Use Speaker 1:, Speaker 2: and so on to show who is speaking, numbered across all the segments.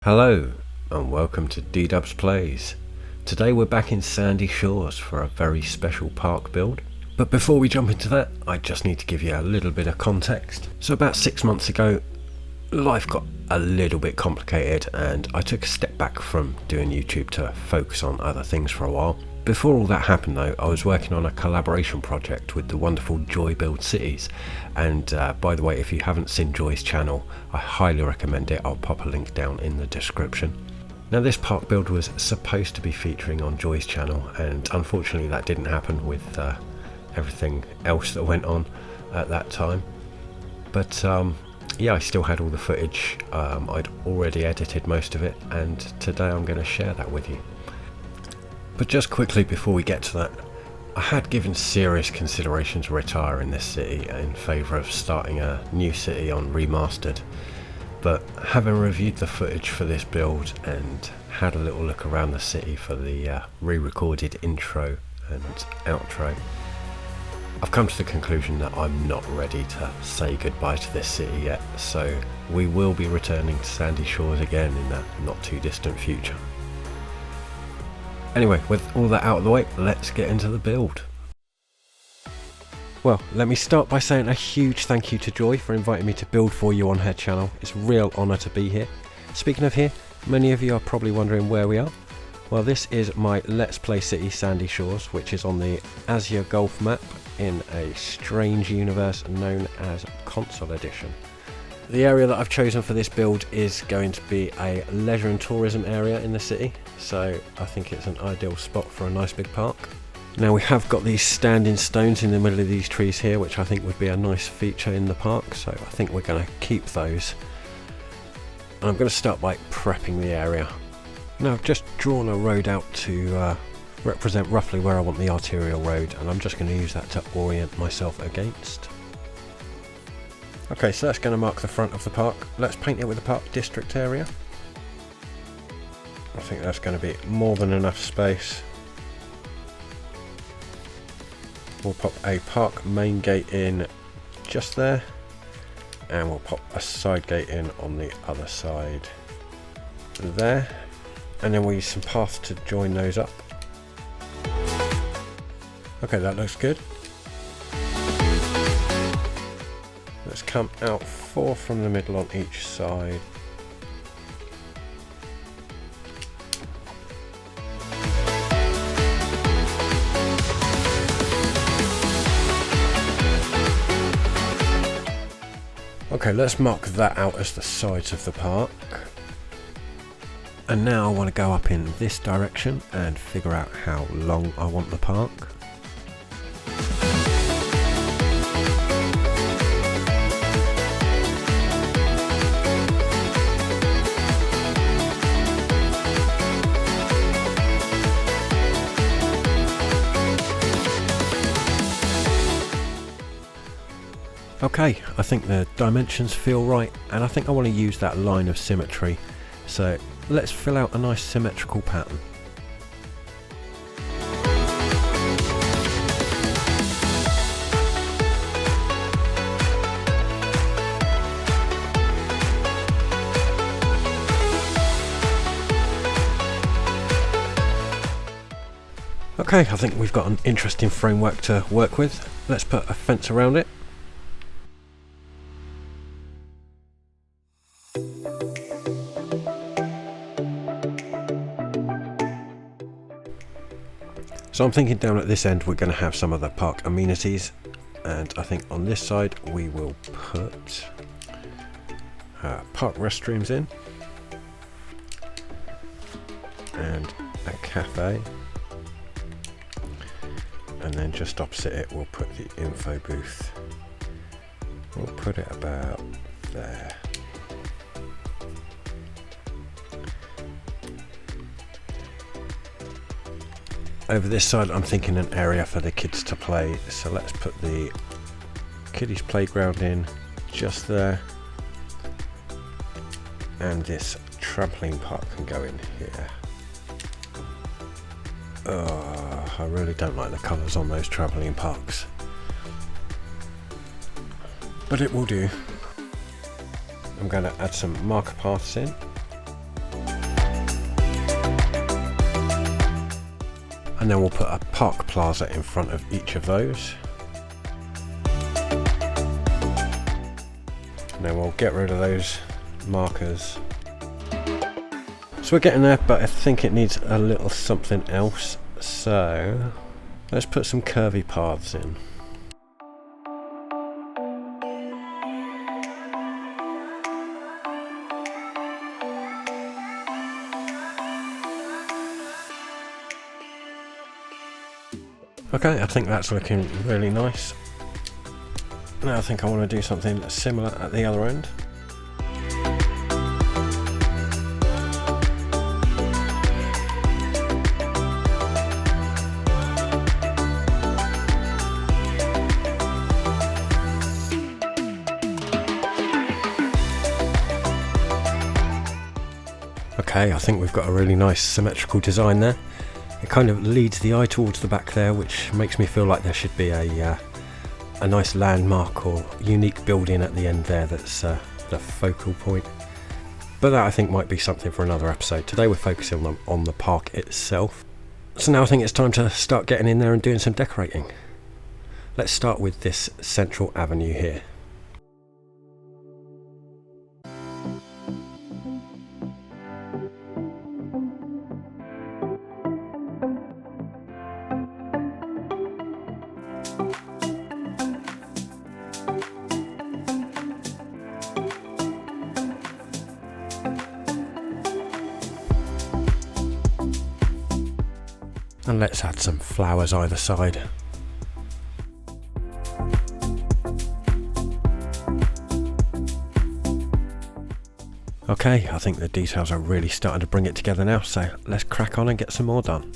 Speaker 1: Hello and welcome to DeDubs Plays. Today we're back in Sandy Shores for a very special park build. But before we jump into that, I just need to give you a little bit of context. So about 6 months ago, life got a little bit complicated and I took a step back from doing YouTube to focus on other things for a while. Before all that happened though, I was working on a collaboration project with the wonderful Joy Build Cities, and by the way, if you haven't seen Joy's channel, I highly recommend it. I'll pop a link down in the description. Now this park build was supposed to be featuring on Joy's channel, and unfortunately that didn't happen with everything else that went on at that time. But yeah, I still had all the footage. I'd already edited most of it, and today I'm going to share that with you. But just quickly before we get to that, I had given serious consideration to retire in this city in favour of starting a new city on Remastered. But having reviewed the footage for this build and had a little look around the city for the re-recorded intro and outro, I've come to the conclusion that I'm not ready to say goodbye to this city yet, so we will be returning to Sandy Shores again in that not too distant future. Anyway, with all that out of the way, let's get into the build. Well, let me start by saying a huge thank you to Joy for inviting me to build for you on her channel. It's a real honour to be here. Speaking of here, many of you are probably wondering where we are. Well, this is my Let's Play City Sandy Shores, which is on the Asia Gulf map in a strange universe known as Console Edition. The area that I've chosen for this build is going to be a leisure and tourism area in the city, so I think it's an ideal spot for a nice big park. Now we have got these standing stones in the middle of these trees here, which I think would be a nice feature in the park, so I think we're going to keep those. And I'm going to start by prepping the area. Now I've just drawn a road out to represent roughly where I want the arterial road, and I'm just going to use that to orient myself against. Okay, so that's going to mark the front of the park. Let's paint it with the park district area. I think that's going to be more than enough space. We'll pop a park main gate in just there, and we'll pop a side gate in on the other side there, and then we'll use some paths to join those up. Okay, that looks good. Let's come out 4 from the middle on each side. Okay, let's mark that out as the sides of the park. And now I want to go up in this direction and figure out how long I want the park. Okay, I think the dimensions feel right, and I think I want to use that line of symmetry, so let's fill out a nice symmetrical pattern. Okay, I think we've got an interesting framework to work with. Let's put a fence around it. So I'm thinking down at this end we're going to have some of the park amenities, and I think on this side we will put park restrooms in and a cafe, and then just opposite it we'll put the info booth. We'll put it about there. Over this side I'm thinking an area for the kids to play, so let's put the kiddies playground in just there, and this trampoline park can go in here. Oh, I really don't like the colours on those trampoline parks, but it will do. I'm going to add some marker paths in. and then we'll put a park plaza in front of each of those. And then we'll get rid of those markers. So we're getting there, but I think it needs a little something else. So let's put some curvy paths in. Okay, I think that's looking really nice. Now I think I want to do something similar at the other end. Okay, I think we've got a really nice symmetrical design there. It kind of leads the eye towards the back there, which makes me feel like there should be a nice landmark or unique building at the end there that's the focal point. But that I think might be something for another episode. Today we're focusing on the park itself. So now I think it's time to start getting in there and doing some decorating. Let's start with this central avenue here. And let's add some flowers either side. Okay, I think the details are really starting to bring it together now, so let's crack on and get some more done.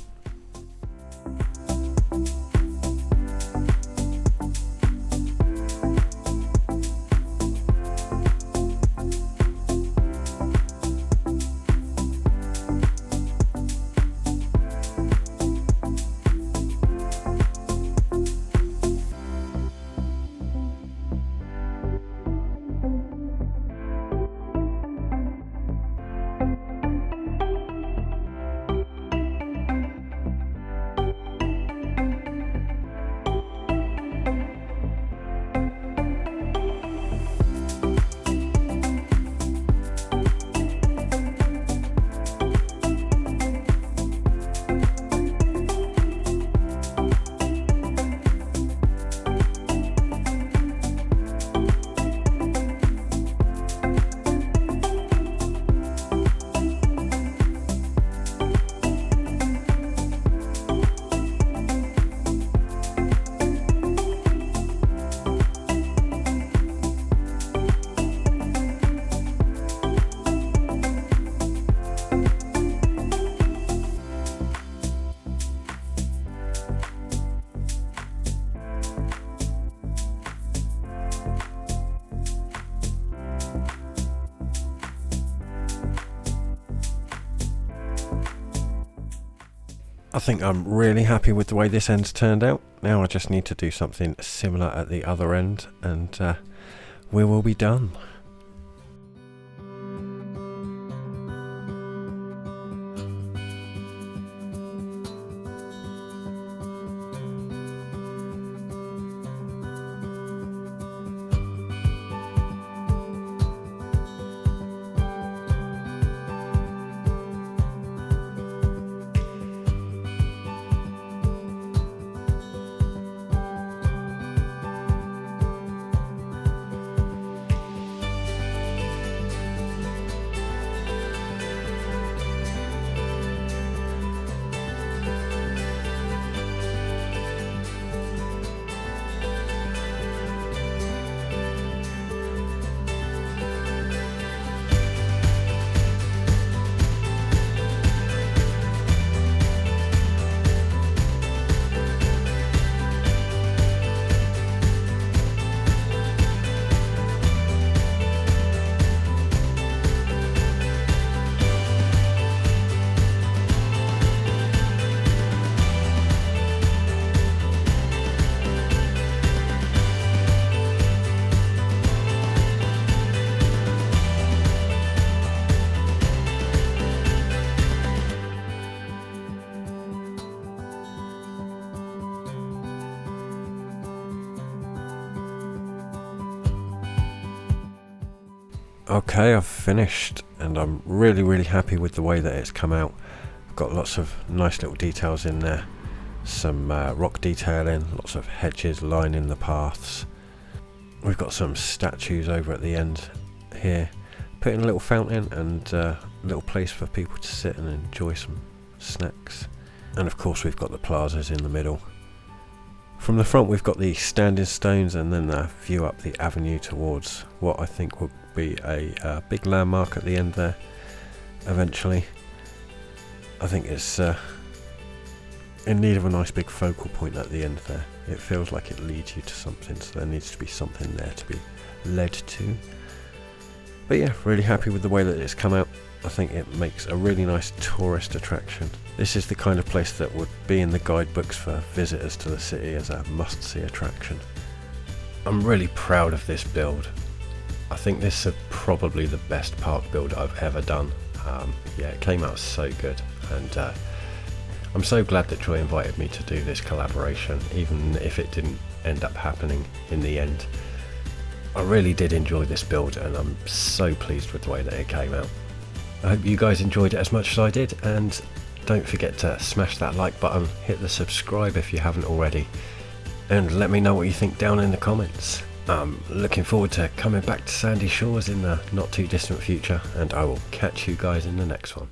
Speaker 1: I think I'm really happy with the way this end's turned out. Now I just need to do something similar at the other end and we will be done. Okay, I've finished and I'm really happy with the way that it's come out. I've got lots of nice little details in there, some rock detailing, lots of hedges lining the paths. We've got some statues over at the end here, put in a little fountain and a little place for people to sit and enjoy some snacks. And of course we've got the plazas in the middle. From the front we've got the standing stones and then the view up the avenue towards what I think will be a big landmark at the end there eventually. I think it's in need of a nice big focal point at the end there. It feels like it leads you to something, so there needs to be something there to be led to. But yeah, really happy with the way that it's come out. I think it makes a really nice tourist attraction. This is the kind of place that would be in the guidebooks for visitors to the city as a must-see attraction. I'm really proud of this build. I think this is probably the best park build I've ever done. Yeah, it came out so good, and I'm so glad that Joy invited me to do this collaboration, even if it didn't end up happening in the end. I really did enjoy this build and I'm so pleased with the way that it came out. I hope you guys enjoyed it as much as I did, and don't forget to smash that like button, hit the subscribe if you haven't already, and let me know what you think down in the comments. I'm looking forward to coming back to Sandy Shores in the not too distant future, and I will catch you guys in the next one.